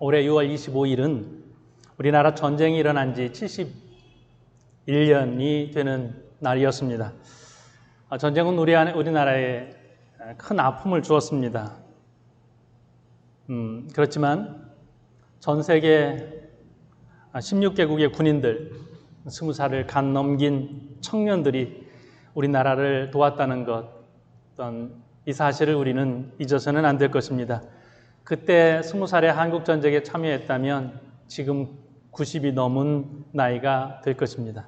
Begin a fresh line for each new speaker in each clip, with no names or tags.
올해 6월 25일은 우리나라 전쟁이 일어난 지 71년이 되는 날이었습니다. 전쟁은 우리나라에 큰 아픔을 주었습니다. 그렇지만 전 세계 16개국의 군인들, 20살을 간 넘긴 청년들이 우리나라를 도왔다는 것, 이 사실을 우리는 잊어서는 안 될 것입니다. 그때 20살에 한국전쟁에 참여했다면 지금 90이 넘은 나이가 될 것입니다.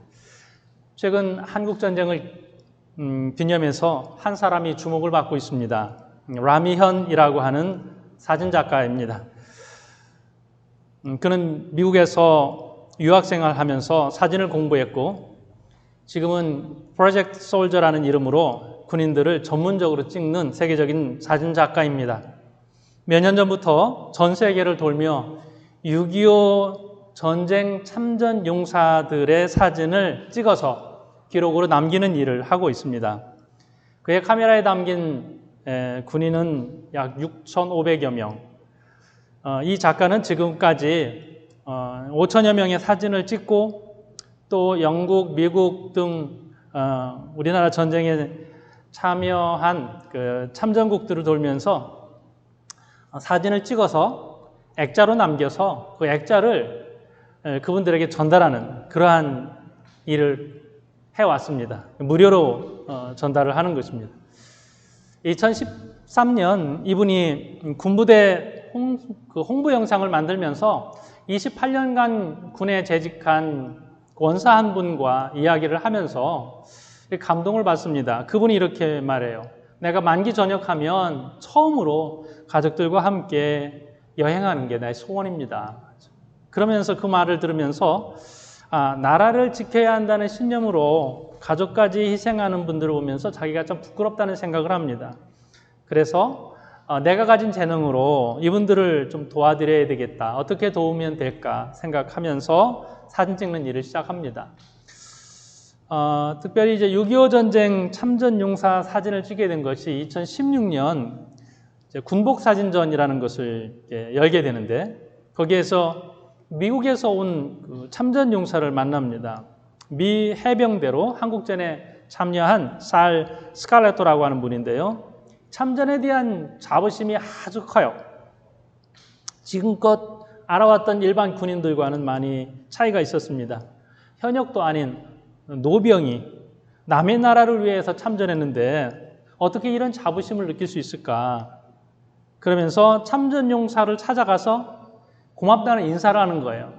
최근 한국전쟁을 기념해서 한 사람이 주목을 받고 있습니다. 라미현이라고 하는 사진작가입니다. 그는 미국에서 유학생활을 하면서 사진을 공부했고 지금은 프로젝트 솔저라는 이름으로 군인들을 전문적으로 찍는 세계적인 사진작가입니다. 몇 년 전부터 전 세계를 돌며 6.25 전쟁 참전 용사들의 사진을 찍어서 기록으로 남기는 일을 하고 있습니다. 그의 카메라에 담긴 군인은 약 6,500여 명. 이 작가는 지금까지 5천여 명의 사진을 찍고 또 영국, 미국 등 우리나라 전쟁에 참여한 그 참전국들을 돌면서 사진을 찍어서 액자로 남겨서 그 액자를 그분들에게 전달하는 그러한 일을 해왔습니다. 무료로 전달을 하는 것입니다. 2013년 이분이 군부대 홍보 영상을 만들면서 28년간 군에 재직한 원사 한 분과 이야기를 하면서 감동을 받습니다. 그분이 이렇게 말해요. 내가 만기 전역하면 처음으로 가족들과 함께 여행하는 게 나의 소원입니다. 그러면서 그 말을 들으면서 나라를 지켜야 한다는 신념으로 가족까지 희생하는 분들을 보면서 자기가 좀 부끄럽다는 생각을 합니다. 그래서 내가 가진 재능으로 이분들을 좀 도와드려야 되겠다. 어떻게 도우면 될까 생각하면서 사진 찍는 일을 시작합니다. 특별히 이제 6.25 전쟁 참전 용사 사진을 찍게 된 것이 2016년 군복사진전이라는 것을 열게 되는데 거기에서 미국에서 온 그 참전 용사를 만납니다. 미 해병대로 한국전에 참여한 살 스칼레토라고 하는 분인데요. 참전에 대한 자부심이 아주 커요. 지금껏 알아왔던 일반 군인들과는 많이 차이가 있었습니다. 현역도 아닌 노병이 남의 나라를 위해서 참전했는데 어떻게 이런 자부심을 느낄 수 있을까? 그러면서 참전용사를 찾아가서 고맙다는 인사를 하는 거예요.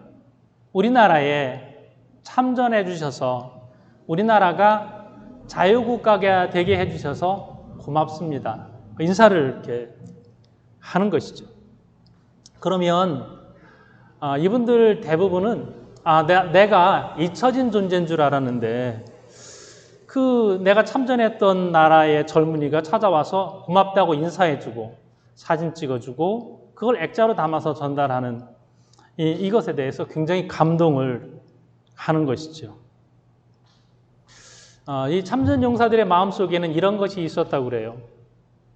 우리나라에 참전해 주셔서 우리나라가 자유국가가 되게 해 주셔서 고맙습니다. 인사를 이렇게 하는 것이죠. 그러면 이분들 대부분은 내가 잊혀진 존재인 줄 알았는데 내가 참전했던 나라의 젊은이가 찾아와서 고맙다고 인사해주고 사진 찍어주고 그걸 액자로 담아서 전달하는 이것에 대해서 굉장히 감동을 하는 것이죠. 이 참전 용사들의 마음속에는 이런 것이 있었다고 그래요.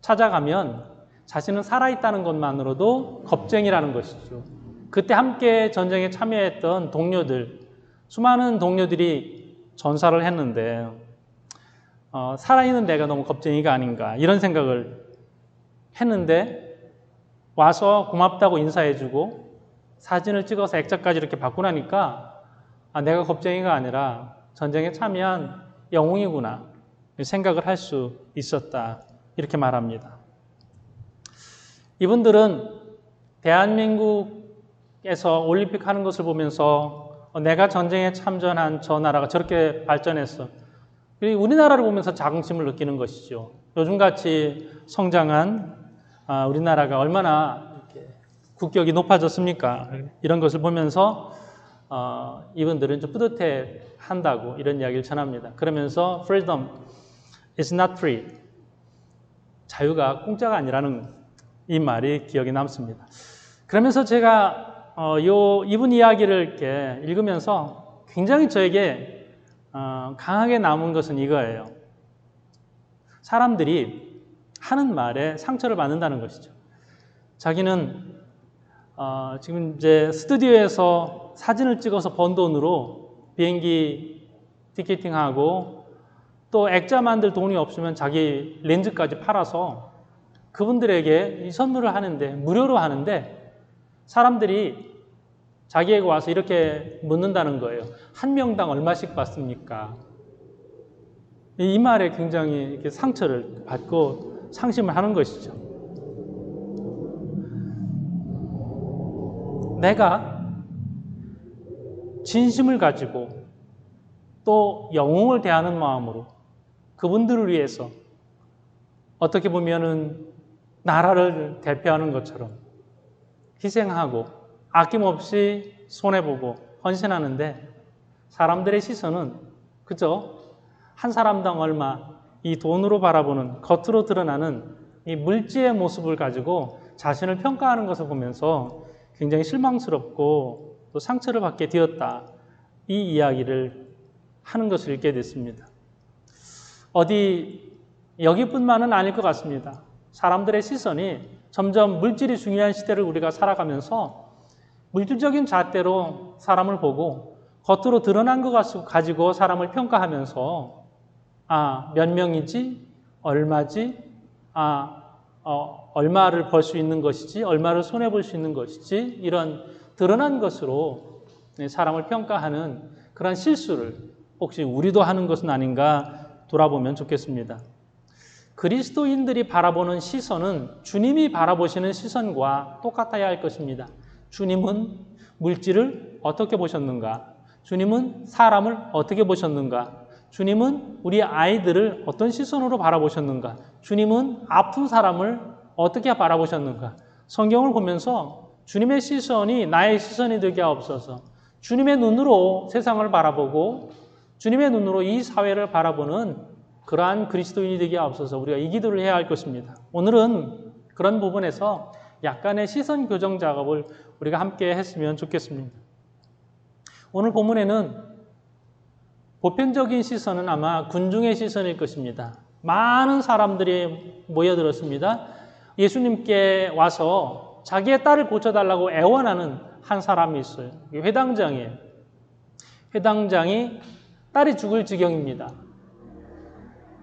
찾아가면 자신은 살아있다는 것만으로도 겁쟁이라는 것이죠. 그때 함께 전쟁에 참여했던 동료들, 수많은 동료들이 전사를 했는데 살아있는 내가 너무 겁쟁이가 아닌가 이런 생각을 했는데 와서 고맙다고 인사해주고 사진을 찍어서 액자까지 이렇게 받고 나니까 내가 겁쟁이가 아니라 전쟁에 참여한 영웅이구나 생각을 할 수 있었다 이렇게 말합니다. 이분들은 대한민국에서 올림픽 하는 것을 보면서 내가 전쟁에 참전한 저 나라가 저렇게 발전했어. 그리고 우리나라를 보면서 자긍심을 느끼는 것이죠. 요즘같이 성장한 우리나라가 얼마나 국격이 높아졌습니까? 이런 것을 보면서 이분들은 좀 뿌듯해 한다고 이런 이야기를 전합니다. 그러면서 freedom is not free. 자유가 공짜가 아니라는 이 말이 기억에 남습니다. 그러면서 제가 이분 이야기를 이렇게 읽으면서 굉장히 저에게 강하게 남은 것은 이거예요. 사람들이 하는 말에 상처를 받는다는 것이죠. 자기는 지금 이제 스튜디오에서 사진을 찍어서 번 돈으로 비행기 티켓팅하고 또 액자 만들 돈이 없으면 자기 렌즈까지 팔아서 그분들에게 이 선물을 하는데, 무료로 하는데, 사람들이 자기에게 와서 이렇게 묻는다는 거예요. 한 명당 얼마씩 받습니까? 이 말에 굉장히 이렇게 상처를 받고 상심을 하는 것이죠. 내가 진심을 가지고 또 영웅을 대하는 마음으로 그분들을 위해서 어떻게 보면은 나라를 대표하는 것처럼 희생하고 아낌없이 손해보고 헌신하는데, 사람들의 시선은 그저 한 사람당 얼마, 이 돈으로 바라보는 겉으로 드러나는 이 물질의 모습을 가지고 자신을 평가하는 것을 보면서 굉장히 실망스럽고 또 상처를 받게 되었다, 이 이야기를 하는 것을 읽게 됐습니다. 어디 여기뿐만은 아닐 것 같습니다. 사람들의 시선이 점점 물질이 중요한 시대를 우리가 살아가면서 물질적인 잣대로 사람을 보고 겉으로 드러난 것 가지고 사람을 평가하면서 몇 명이지? 얼마지? 얼마를 벌 수 있는 것이지? 얼마를 손해볼 수 있는 것이지? 이런 드러난 것으로 사람을 평가하는 그런 실수를 혹시 우리도 하는 것은 아닌가 돌아보면 좋겠습니다. 그리스도인들이 바라보는 시선은 주님이 바라보시는 시선과 똑같아야 할 것입니다. 주님은 물질을 어떻게 보셨는가? 주님은 사람을 어떻게 보셨는가? 주님은 우리 아이들을 어떤 시선으로 바라보셨는가? 주님은 아픈 사람을 어떻게 바라보셨는가? 성경을 보면서 주님의 시선이 나의 시선이 되게 하옵소서. 주님의 눈으로 세상을 바라보고 주님의 눈으로 이 사회를 바라보는 그러한 그리스도인이 되게 하옵소서. 우리가 이 기도를 해야 할 것입니다. 오늘은 그런 부분에서 약간의 시선 교정 작업을 우리가 함께 했으면 좋겠습니다. 오늘 본문에는 보편적인 시선은 아마 군중의 시선일 것입니다. 많은 사람들이 모여들었습니다. 예수님께 와서 자기의 딸을 고쳐달라고 애원하는 한 사람이 있어요. 회당장이에요. 회당장이 딸이 죽을 지경입니다.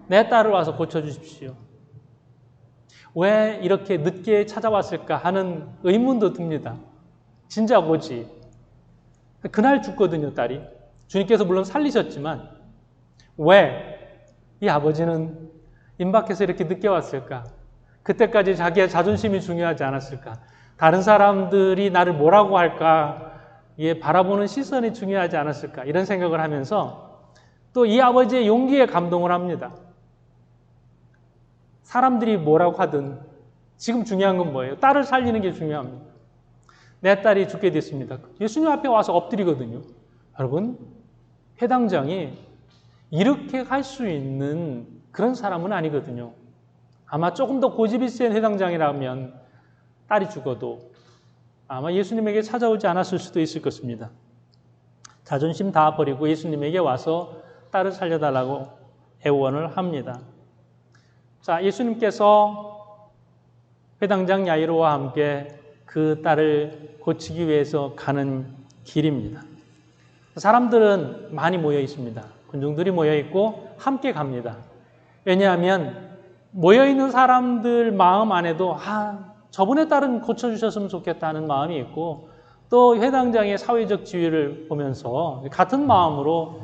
내 딸을 와서 고쳐주십시오. 왜 이렇게 늦게 찾아왔을까 하는 의문도 듭니다. 진작 오지. 그날 죽거든요, 딸이. 주님께서 물론 살리셨지만 왜 이 아버지는 임박해서 이렇게 늦게 왔을까? 그때까지 자기의 자존심이 중요하지 않았을까? 다른 사람들이 나를 뭐라고 할까? 바라보는 시선이 중요하지 않았을까? 이런 생각을 하면서 또 이 아버지의 용기에 감동을 합니다. 사람들이 뭐라고 하든 지금 중요한 건 뭐예요? 딸을 살리는 게 중요합니다. 내 딸이 죽게 됐습니다. 예수님 앞에 와서 엎드리거든요. 여러분, 회당장이 이렇게 할 수 있는 그런 사람은 아니거든요. 아마 조금 더 고집이 센 회당장이라면 딸이 죽어도 아마 예수님에게 찾아오지 않았을 수도 있을 것입니다. 자존심 다 버리고 예수님에게 와서 딸을 살려달라고 애원을 합니다. 자, 예수님께서 회당장 야이로와 함께 그 딸을 고치기 위해서 가는 길입니다. 사람들은 많이 모여 있습니다. 군중들이 모여 있고 함께 갑니다. 왜냐하면 모여 있는 사람들 마음 안에도 저분의 딸은 고쳐주셨으면 좋겠다는 마음이 있고 또 회당장의 사회적 지위를 보면서 같은 마음으로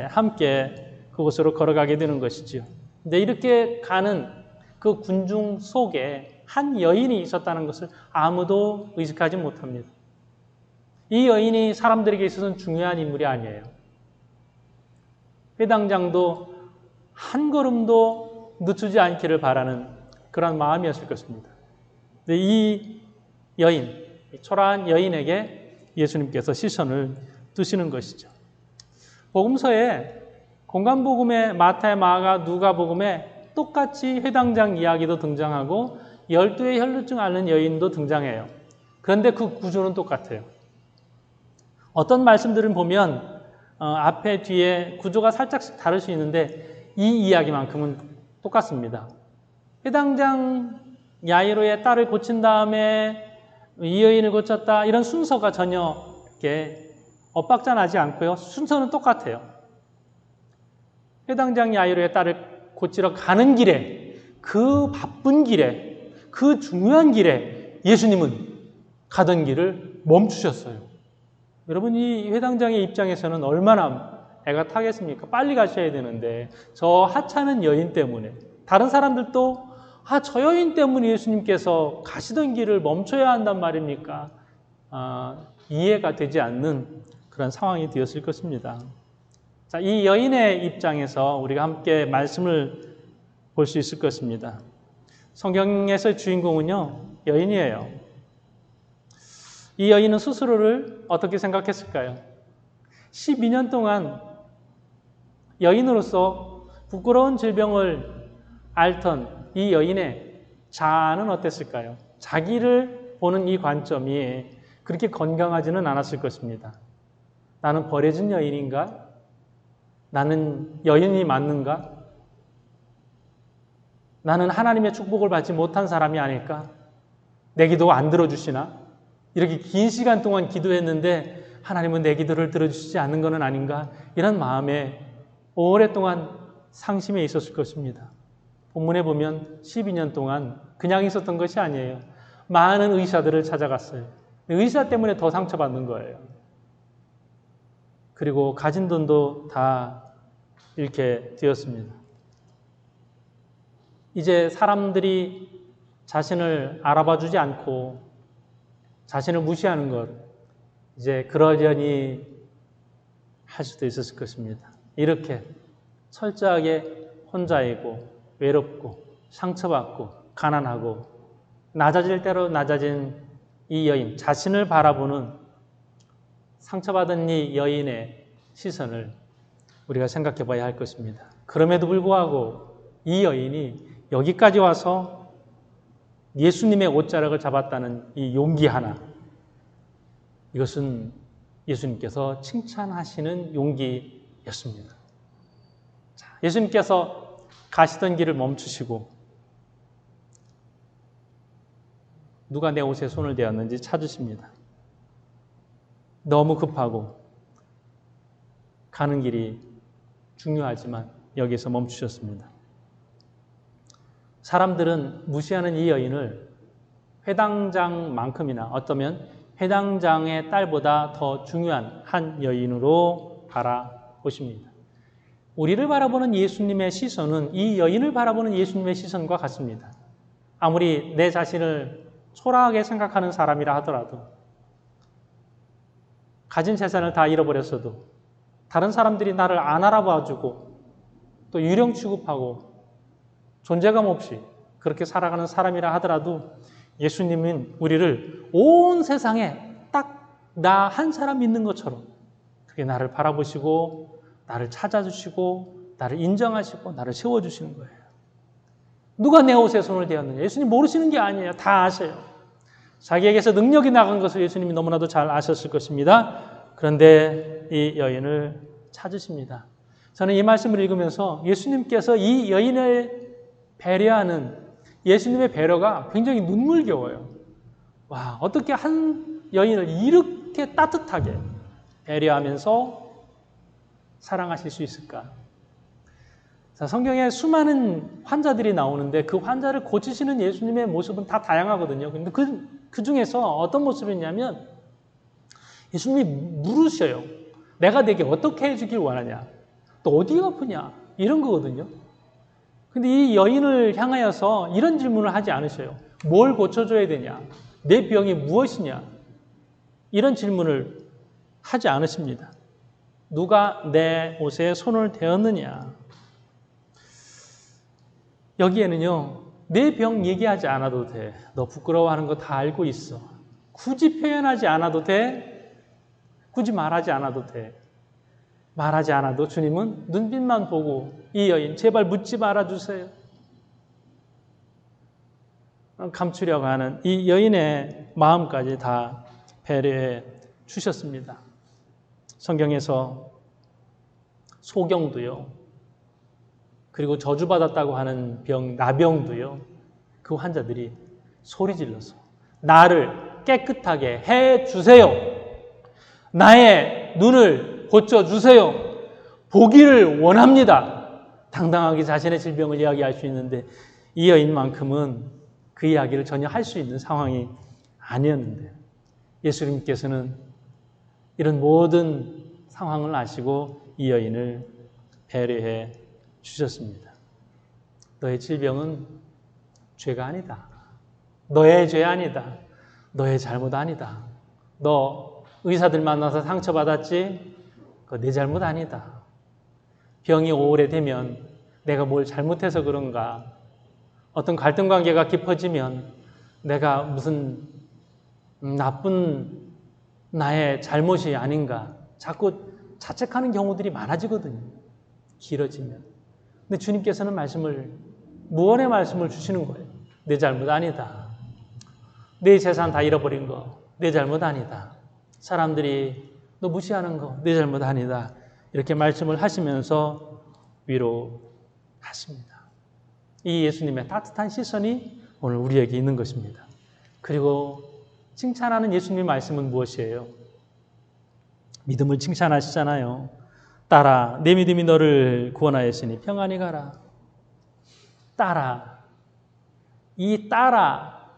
함께 그곳으로 걸어가게 되는 것이지요. 근데 이렇게 가는 그 군중 속에 한 여인이 있었다는 것을 아무도 의식하지 못합니다. 이 여인이 사람들에게 있어서는 중요한 인물이 아니에요. 회당장도 한 걸음도 늦추지 않기를 바라는 그런 마음이었을 것입니다. 근데 이 여인, 이 초라한 여인에게 예수님께서 시선을 두시는 것이죠. 복음서에 공간복음의 마태, 마가, 누가복음에 똑같이 회당장 이야기도 등장하고 12의 혈루증 앓는 여인도 등장해요. 그런데 그 구조는 똑같아요. 어떤 말씀들을 보면 앞에 뒤에 구조가 살짝씩 다를 수 있는데 이 이야기만큼은 똑같습니다. 회당장 야이로의 딸을 고친 다음에 이 여인을 고쳤다 이런 순서가 전혀 이렇게 엇박자 나지 않고요. 순서는 똑같아요. 회당장 야이로의 딸을 고치러 가는 길에, 그 바쁜 길에, 그 중요한 길에 예수님은 가던 길을 멈추셨어요. 여러분, 이 회당장의 입장에서는 얼마나 애가 타겠습니까? 빨리 가셔야 되는데 저 하찮은 여인 때문에, 다른 사람들도 저 여인 때문에 예수님께서 가시던 길을 멈춰야 한단 말입니까? 이해가 되지 않는 그런 상황이 되었을 것입니다. 자, 이 여인의 입장에서 우리가 함께 말씀을 볼 수 있을 것입니다. 성경에서의 주인공은요, 여인이에요. 이 여인은 스스로를 어떻게 생각했을까요? 12년 동안 여인으로서 부끄러운 질병을 앓던 이 여인의 자아는 어땠을까요? 자기를 보는 이 관점이 그렇게 건강하지는 않았을 것입니다. 나는 버려진 여인인가? 나는 여인이 맞는가? 나는 하나님의 축복을 받지 못한 사람이 아닐까? 내 기도 안 들어주시나? 이렇게 긴 시간 동안 기도했는데 하나님은 내 기도를 들어주시지 않는 것은 아닌가? 이런 마음에 오랫동안 상심해 있었을 것입니다. 본문에 보면 12년 동안 그냥 있었던 것이 아니에요. 많은 의사들을 찾아갔어요. 의사 때문에 더 상처받는 거예요. 그리고 가진 돈도 다 잃게 되었습니다. 이제 사람들이 자신을 알아봐 주지 않고 자신을 무시하는 것, 이제 그러려니 할 수도 있었을 것입니다. 이렇게 철저하게 혼자이고 외롭고 상처받고 가난하고 낮아질 대로 낮아진 이 여인, 자신을 바라보는 상처받은 이 여인의 시선을 우리가 생각해 봐야 할 것입니다. 그럼에도 불구하고 이 여인이 여기까지 와서 예수님의 옷자락을 잡았다는 이 용기 하나, 이것은 예수님께서 칭찬하시는 용기였습니다. 예수님께서 가시던 길을 멈추시고 누가 내 옷에 손을 대었는지 찾으십니다. 너무 급하고 가는 길이 중요하지만 여기서 멈추셨습니다. 사람들은 무시하는 이 여인을 회당장만큼이나 어쩌면 회당장의 딸보다 더 중요한 한 여인으로 바라보십니다. 우리를 바라보는 예수님의 시선은 이 여인을 바라보는 예수님의 시선과 같습니다. 아무리 내 자신을 초라하게 생각하는 사람이라 하더라도, 가진 재산을 다 잃어버렸어도 다른 사람들이 나를 안 알아봐주고 또 유령 취급하고 존재감 없이 그렇게 살아가는 사람이라 하더라도 예수님은 우리를 온 세상에 딱 나 한 사람 있는 것처럼 그렇게 나를 바라보시고 나를 찾아주시고 나를 인정하시고 나를 세워주시는 거예요. 누가 내 옷에 손을 대었느냐? 예수님 모르시는 게 아니에요. 다 아세요. 자기에게서 능력이 나간 것을 예수님이 너무나도 잘 아셨을 것입니다. 그런데 이 여인을 찾으십니다. 저는 이 말씀을 읽으면서 예수님께서 이 여인을 배려하는 예수님의 배려가 굉장히 눈물겨워요. 와, 어떻게 한 여인을 이렇게 따뜻하게 배려하면서 사랑하실 수 있을까? 자, 성경에 수많은 환자들이 나오는데 그 환자를 고치시는 예수님의 모습은 다 다양하거든요. 근데 그 중에서 어떤 모습이냐면 예수님이 물으셔요. 내가 내게 어떻게 해주길 원하냐? 또 어디가 아프냐? 이런 거거든요. 근데 이 여인을 향하여서 이런 질문을 하지 않으셔요. 뭘 고쳐줘야 되냐? 내 병이 무엇이냐? 이런 질문을 하지 않으십니다. 누가 내 옷에 손을 대었느냐? 여기에는요, 내 병 얘기하지 않아도 돼. 너 부끄러워하는 거 다 알고 있어. 굳이 표현하지 않아도 돼. 굳이 말하지 않아도 돼. 말하지 않아도 주님은 눈빛만 보고 이 여인 제발 묻지 말아주세요. 감추려고 하는 이 여인의 마음까지 다 배려해 주셨습니다. 성경에서 소경도요, 그리고 저주받았다고 하는 병, 나병도요, 그 환자들이 소리 질러서 나를 나를 깨끗하게 해 주세요. 나의 눈을 고쳐 주세요. 보기를 원합니다. 당당하게 자신의 질병을 이야기할 수 있는데 이 여인만큼은 그 이야기를 전혀 할 수 있는 상황이 아니었는데 예수님께서는 이런 모든 상황을 아시고 이 여인을 배려해 주셨습니다. 너의 질병은 죄가 아니다. 너의 죄 아니다. 너의 잘못 아니다. 너 의사들 만나서 상처받았지? 그거 내 잘못 아니다. 병이 오래되면 내가 뭘 잘못해서 그런가? 어떤 갈등관계가 깊어지면 내가 무슨 나쁜 나의 잘못이 아닌가? 자꾸 자책하는 경우들이 많아지거든요. 길어지면. 근데 주님께서는 무언의 말씀을 주시는 거예요. 내 잘못 아니다. 내 재산 다 잃어버린 거 내 잘못 아니다. 사람들이 너 무시하는 거 내 잘못 아니다. 이렇게 말씀을 하시면서 위로하십니다. 이 예수님의 따뜻한 시선이 오늘 우리에게 있는 것입니다. 그리고 칭찬하는 예수님의 말씀은 무엇이에요? 믿음을 칭찬하시잖아요. 딸아, 내 믿음이 너를 구원하였으니 평안히 가라. 딸아. 이 딸아,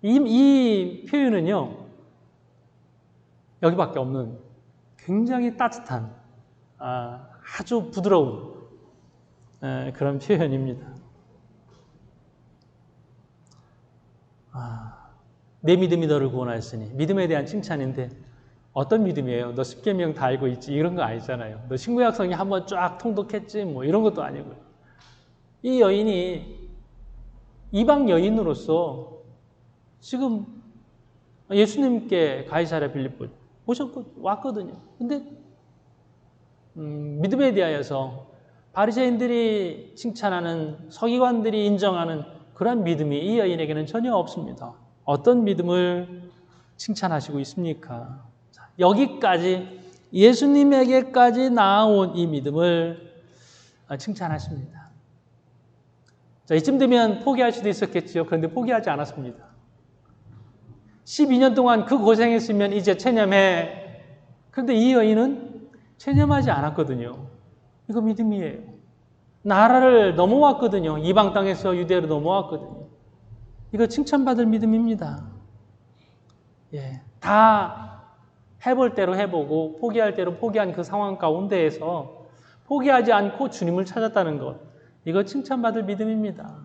이 표현은요, 여기밖에 없는 굉장히 따뜻한, 아주 부드러운 그런 표현입니다. 내 믿음이 너를 구원하였으니, 믿음에 대한 칭찬인데 어떤 믿음이에요? 너 10계명 다 알고 있지? 이런 거 아니잖아요. 너 신구약성이 한번 쫙 통독했지? 뭐 이런 것도 아니고요. 이 여인이 이방 여인으로서 지금 예수님께 가이사랴 빌립보 왔거든요. 근데 믿음에 대하여서 바리새인들이 칭찬하는, 서기관들이 인정하는 그런 믿음이 이 여인에게는 전혀 없습니다. 어떤 믿음을 칭찬하시고 있습니까? 여기까지 예수님에게까지 나아온 이 믿음을 칭찬하십니다. 자, 이쯤 되면 포기할 수도 있었겠죠. 그런데 포기하지 않았습니다. 12년 동안 그 고생했으면 이제 체념해. 그런데 이 여인은 체념하지 않았거든요. 이거 믿음이에요. 나라를 넘어왔거든요. 이방 땅에서 유대로 넘어왔거든요. 이거 칭찬받을 믿음입니다. 예, 다 해볼 대로 해보고 포기할 대로 포기한 그 상황 가운데에서 포기하지 않고 주님을 찾았다는 것, 이거 칭찬받을 믿음입니다.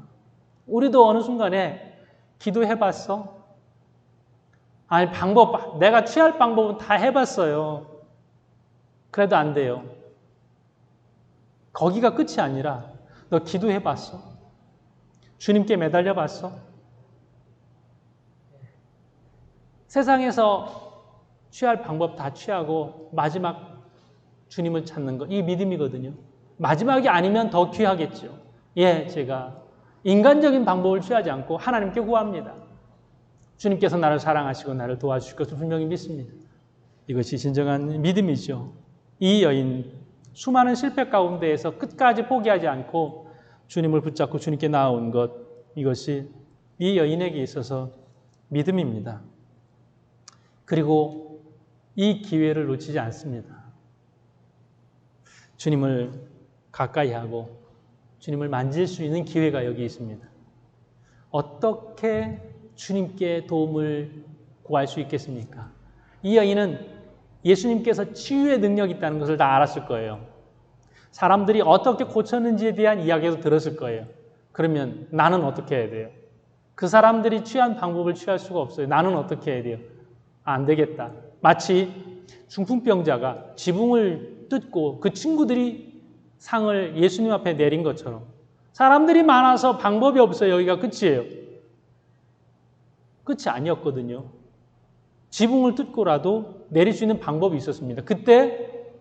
우리도 어느 순간에 기도해봤어? 아니, 내가 취할 방법은 다 해봤어요. 그래도 안 돼요. 거기가 끝이 아니라 너 기도해봤어? 주님께 매달려봤어? 세상에서 취할 방법 다 취하고 마지막 주님을 찾는 것, 이게 믿음이거든요. 마지막이 아니면 더 귀하겠죠. 예, 제가 인간적인 방법을 취하지 않고 하나님께 구합니다. 주님께서 나를 사랑하시고 나를 도와주실 것을 분명히 믿습니다. 이것이 진정한 믿음이죠. 이 여인, 수많은 실패 가운데에서 끝까지 포기하지 않고 주님을 붙잡고 주님께 나아온 것, 이것이 이 여인에게 있어서 믿음입니다. 그리고 이 기회를 놓치지 않습니다. 주님을 가까이 하고 주님을 만질 수 있는 기회가 여기 있습니다. 어떻게 주님께 도움을 구할 수 있겠습니까? 이 여인은 예수님께서 치유의 능력이 있다는 것을 다 알았을 거예요. 사람들이 어떻게 고쳤는지에 대한 이야기도 들었을 거예요. 그러면 나는 어떻게 해야 돼요? 그 사람들이 취한 방법을 취할 수가 없어요. 나는 어떻게 해야 돼요? 안 되겠다. 마치 중풍병자가 지붕을 뜯고 그 친구들이 상을 예수님 앞에 내린 것처럼 사람들이 많아서 방법이 없어요. 여기가 끝이에요. 끝이 아니었거든요. 지붕을 뜯고라도 내릴 수 있는 방법이 있었습니다. 그때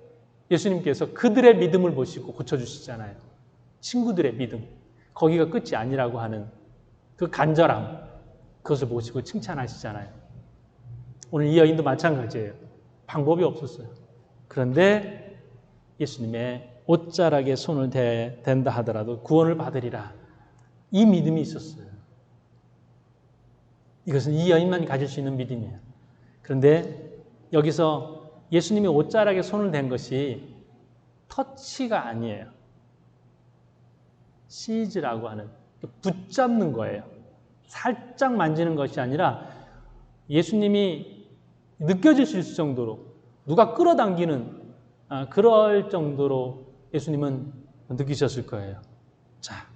예수님께서 그들의 믿음을 보시고 고쳐주시잖아요. 친구들의 믿음. 거기가 끝이 아니라고 하는 그 간절함. 그것을 보시고 칭찬하시잖아요. 오늘 이 여인도 마찬가지예요. 방법이 없었어요. 그런데 예수님의 옷자락에 손을 댄다 하더라도 구원을 받으리라. 이 믿음이 있었어요. 이것은 이 여인만 가질 수 있는 믿음이에요. 그런데 여기서 예수님이 옷자락에 손을 댄 것이 터치가 아니에요. 시즈라고 하는, 붙잡는 거예요. 살짝 만지는 것이 아니라 예수님이 느껴질 수 있을 정도로, 누가 끌어당기는 그럴 정도로 예수님은 느끼셨을 거예요. 자,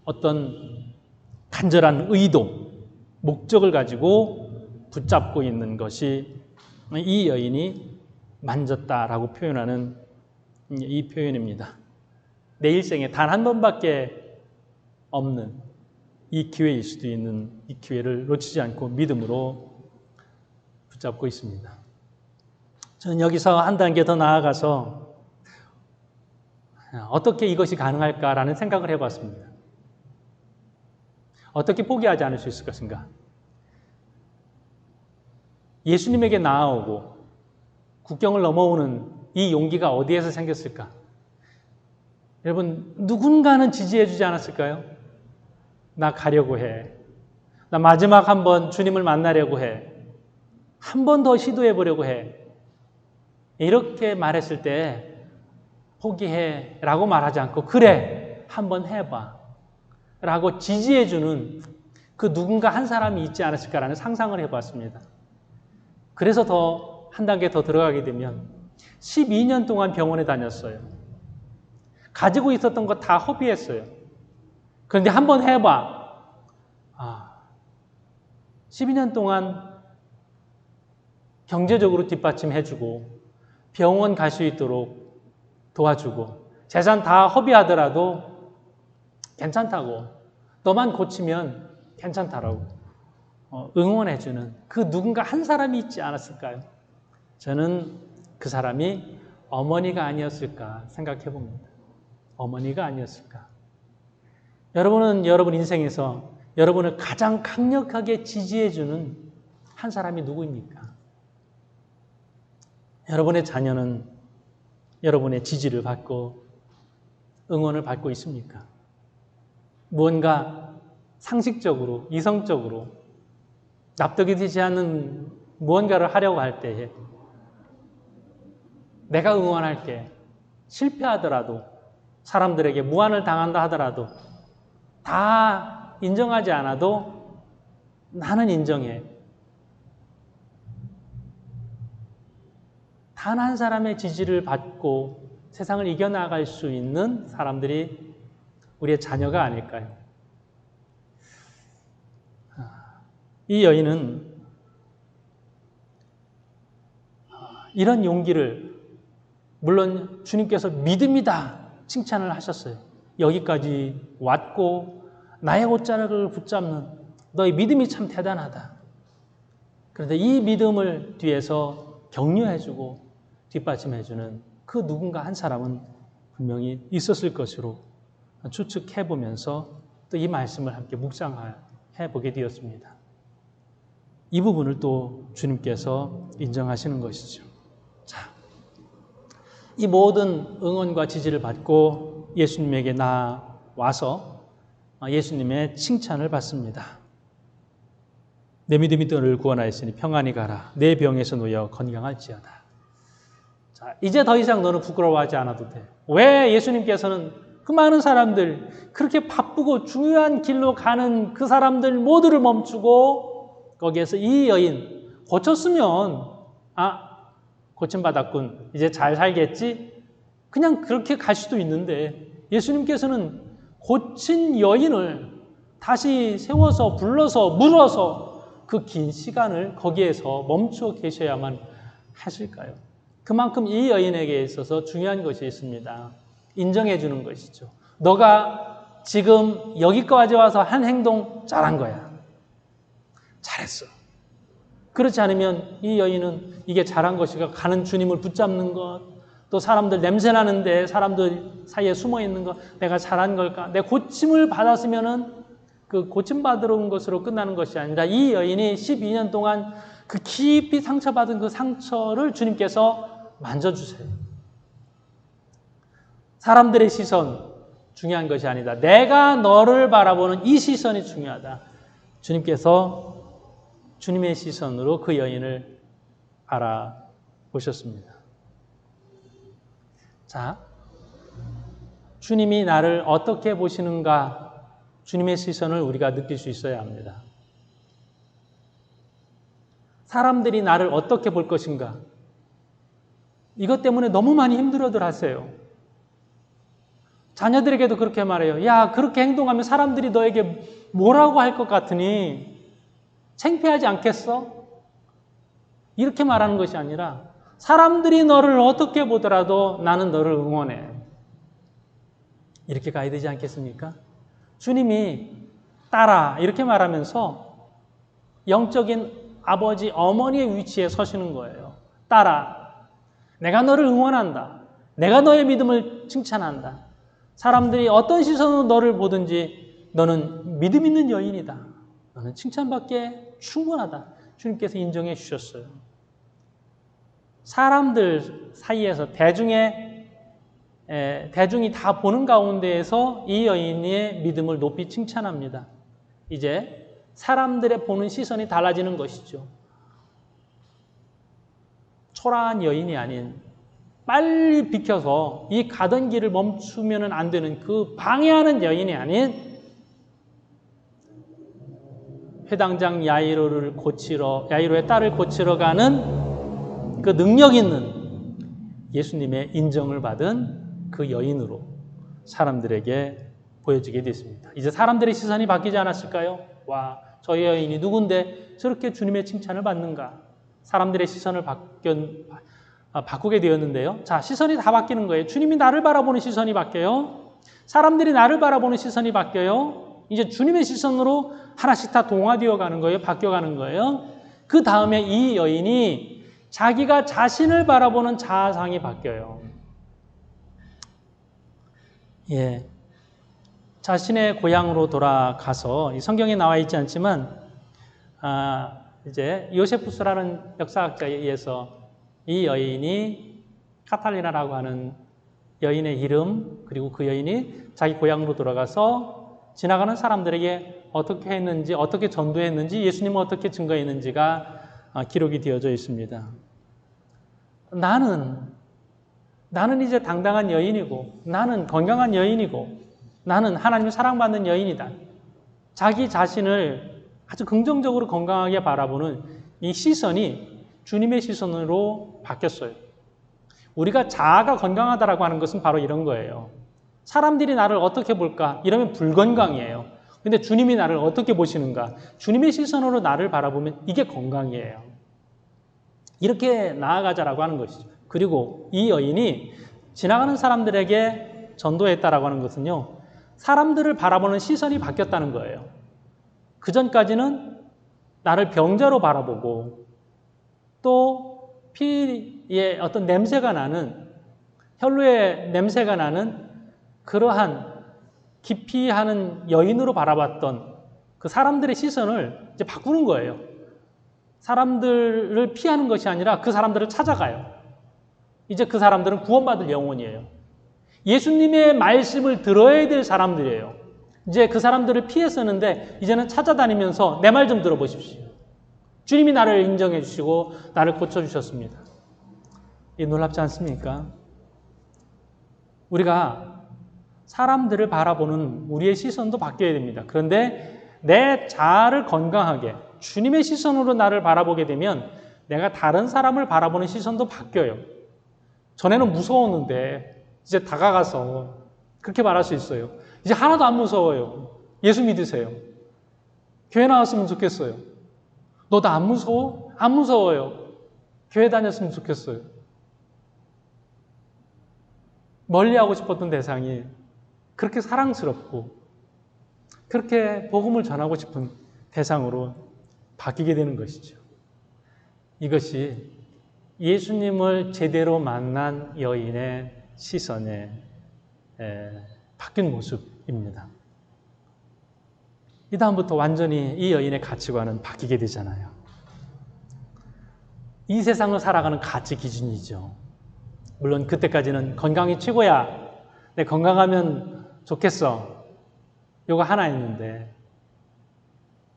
어떤 간절한 의도, 목적을 가지고 붙잡고 있는 것이 이 여인이 만졌다라고 표현하는 이 표현입니다. 내 일생에 단 한 번밖에 없는 이 기회일 수도 있는 이 기회를 놓치지 않고 믿음으로 붙잡고 있습니다. 저는 여기서 한 단계 더 나아가서 어떻게 이것이 가능할까라는 생각을 해봤습니다. 어떻게 포기하지 않을 수 있을 것인가? 예수님에게 나아오고 국경을 넘어오는 이 용기가 어디에서 생겼을까? 여러분, 누군가는 지지해주지 않았을까요? 나 가려고 해. 나 마지막 한 번 주님을 만나려고 해. 한 번 더 시도해보려고 해. 이렇게 말했을 때 포기해 라고 말하지 않고 그래, 한번 해봐 라고 지지해주는 그 누군가 한 사람이 있지 않았을까라는 상상을 해봤습니다. 그래서 더 한 단계 더 들어가게 되면 12년 동안 병원에 다녔어요. 가지고 있었던 거 다 허비했어요. 그런데 한번 해봐. 12년 동안 경제적으로 뒷받침해주고 병원 갈 수 있도록 도와주고 재산 다 허비하더라도 괜찮다고, 너만 고치면 괜찮다라고 응원해주는 그 누군가 한 사람이 있지 않았을까요? 저는 그 사람이 어머니가 아니었을까 생각해 봅니다. 어머니가 아니었을까. 여러분은 여러분 인생에서 여러분을 가장 강력하게 지지해주는 한 사람이 누구입니까? 여러분의 자녀는 여러분의 지지를 받고 응원을 받고 있습니까? 무언가 상식적으로, 이성적으로 납득이 되지 않는 무언가를 하려고 할 때에 내가 응원할게. 실패하더라도, 사람들에게 무안을 당한다 하더라도 다 인정하지 않아도 나는 인정해. 단 한 사람의 지지를 받고 세상을 이겨나갈 수 있는 사람들이 우리의 자녀가 아닐까요? 이 여인은 이런 용기를, 물론 주님께서 믿음이다 칭찬을 하셨어요. 여기까지 왔고 나의 옷자락을 붙잡는 너의 믿음이 참 대단하다. 그런데 이 믿음을 뒤에서 격려해주고 뒷받침해주는 그 누군가 한 사람은 분명히 있었을 것으로 추측해보면서 또 이 말씀을 함께 묵상해보게 되었습니다. 이 부분을 또 주님께서 인정하시는 것이죠. 자, 이 모든 응원과 지지를 받고 예수님에게 나와서 예수님의 칭찬을 받습니다. 내 믿음이 너를 구원하였으니 평안히 가라. 내 병에서 놓여 건강할지어다. 자, 이제 더 이상 너는 부끄러워하지 않아도 돼. 왜 예수님께서는 그 많은 사람들, 그렇게 바쁘고 중요한 길로 가는 그 사람들 모두를 멈추고 거기에서 이 여인 고쳤으면 고침받았군, 이제 잘 살겠지? 그냥 그렇게 갈 수도 있는데 예수님께서는 고친 여인을 다시 세워서 불러서 물어서 그 긴 시간을 거기에서 멈춰 계셔야만 하실까요? 그만큼 이 여인에게 있어서 중요한 것이 있습니다. 인정해 주는 것이죠. 너가 지금 여기까지 와서 한 행동 잘한 거야. 잘했어. 그렇지 않으면 이 여인은 이게 잘한 것이가 가는 주님을 붙잡는 것, 또 사람들 냄새 나는데 사람들 사이에 숨어 있는 것, 내가 잘한 걸까? 내 고침을 받았으면은 그 고침받으러 온 것으로 끝나는 것이 아니라 이 여인이 12년 동안 그 깊이 상처받은 그 상처를 주님께서 만져주세요. 사람들의 시선 중요한 것이 아니다. 내가 너를 바라보는 이 시선이 중요하다. 주님께서 주님의 시선으로 그 여인을 알아보셨습니다. 자, 주님이 나를 어떻게 보시는가, 주님의 시선을 우리가 느낄 수 있어야 합니다. 사람들이 나를 어떻게 볼 것인가, 이것 때문에 너무 많이 힘들어들 하세요. 자녀들에게도 그렇게 말해요. 야, 그렇게 행동하면 사람들이 너에게 뭐라고 할 것 같으니 창피하지 않겠어? 이렇게 말하는 것이 아니라 사람들이 너를 어떻게 보더라도 나는 너를 응원해. 이렇게 가야 되지 않겠습니까? 주님이 딸아 이렇게 말하면서 영적인 아버지, 어머니의 위치에 서시는 거예요. 딸아, 내가 너를 응원한다. 내가 너의 믿음을 칭찬한다. 사람들이 어떤 시선으로 너를 보든지 너는 믿음 있는 여인이다. 너는 칭찬받기에 충분하다. 주님께서 인정해 주셨어요. 사람들 사이에서 대중이 다 보는 가운데에서 이 여인의 믿음을 높이 칭찬합니다. 이제 사람들의 보는 시선이 달라지는 것이죠. 초라한 여인이 아닌 빨리 비켜서 이 가던 길을 멈추면 안 되는 그 방해하는 여인이 아닌 회당장 야이로의 딸을 고치러 가는 그 능력 있는 예수님의 인정을 받은 그 여인으로 사람들에게 보여지게 됐습니다. 이제 사람들의 시선이 바뀌지 않았을까요? 와, 저 여인이 누군데 저렇게 주님의 칭찬을 받는가? 사람들의 시선을 바꾸게 되었는데요. 자, 시선이 다 바뀌는 거예요. 주님이 나를 바라보는 시선이 바뀌어요. 사람들이 나를 바라보는 시선이 바뀌어요. 이제 주님의 시선으로 하나씩 다 동화되어 가는 거예요. 바뀌어가는 거예요. 그 다음에 이 여인이 자기가 자신을 바라보는 자아상이 바뀌어요. 예, 자신의 고향으로 돌아가서 이 성경에 나와 있지 않지만 이제 요세푸스라는 역사학자에 의해서 이 여인이 카탈리나라고 하는 여인의 이름, 그리고 그 여인이 자기 고향으로 돌아가서 지나가는 사람들에게 어떻게 했는지, 어떻게 전도했는지, 예수님은 어떻게 증거했는지가 기록이 되어져 있습니다. 나는 이제 당당한 여인이고, 나는 건강한 여인이고, 나는 하나님의 사랑받는 여인이다. 자기 자신을 아주 긍정적으로 건강하게 바라보는 이 시선이 주님의 시선으로 바뀌었어요. 우리가 자아가 건강하다라고 하는 것은 바로 이런 거예요. 사람들이 나를 어떻게 볼까? 이러면 불건강이에요. 근데 주님이 나를 어떻게 보시는가? 주님의 시선으로 나를 바라보면 이게 건강이에요. 이렇게 나아가자라고 하는 것이죠. 그리고 이 여인이 지나가는 사람들에게 전도했다라고 하는 것은요, 사람들을 바라보는 시선이 바뀌었다는 거예요. 그전까지는 나를 병자로 바라보고 또 피의 어떤 냄새가 나는, 혈루의 냄새가 나는 그러한 기피하는 여인으로 바라봤던 그 사람들의 시선을 이제 바꾸는 거예요. 사람들을 피하는 것이 아니라 그 사람들을 찾아가요. 이제 그 사람들은 구원받을 영혼이에요. 예수님의 말씀을 들어야 될 사람들이에요. 이제 그 사람들을 피했었는데 이제는 찾아다니면서 내 말 좀 들어보십시오. 주님이 나를 인정해 주시고 나를 고쳐주셨습니다. 이 놀랍지 않습니까? 우리가 사람들을 바라보는 우리의 시선도 바뀌어야 됩니다. 그런데 내 자아를 건강하게 주님의 시선으로 나를 바라보게 되면 내가 다른 사람을 바라보는 시선도 바뀌어요. 전에는 무서웠는데 이제 다가가서 그렇게 말할 수 있어요. 이제 하나도 안 무서워요. 예수 믿으세요. 교회 나왔으면 좋겠어요. 너 나 안 무서워? 안 무서워요. 교회 다녔으면 좋겠어요. 멀리하고 싶었던 대상이 그렇게 사랑스럽고 그렇게 복음을 전하고 싶은 대상으로 바뀌게 되는 것이죠. 이것이 예수님을 제대로 만난 여인의 시선에 바뀐 모습입니다. 이 다음부터 완전히 이 여인의 가치관은 바뀌게 되잖아요. 이 세상을 살아가는 가치 기준이죠. 물론 그때까지는 건강이 최고야. 내 건강하면 좋겠어. 요거 하나였는데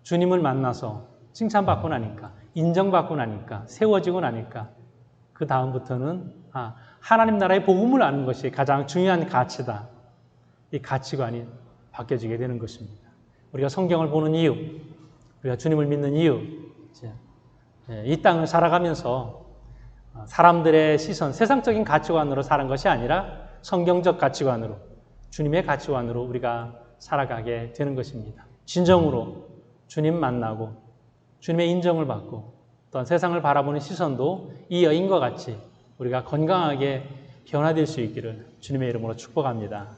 주님을 만나서 칭찬받고 나니까, 인정받고 나니까, 세워지고 나니까 그 다음부터는 하나님 나라의 복음을 아는 것이 가장 중요한 가치다. 이 가치관이 바뀌어지게 되는 것입니다. 우리가 성경을 보는 이유, 우리가 주님을 믿는 이유, 이 땅을 살아가면서 사람들의 시선, 세상적인 가치관으로 사는 것이 아니라 성경적 가치관으로, 주님의 가치관으로 우리가 살아가게 되는 것입니다. 진정으로 주님 만나고 주님의 인정을 받고 또한 세상을 바라보는 시선도 이 여인과 같이 우리가 건강하게 변화될 수 있기를 주님의 이름으로 축복합니다.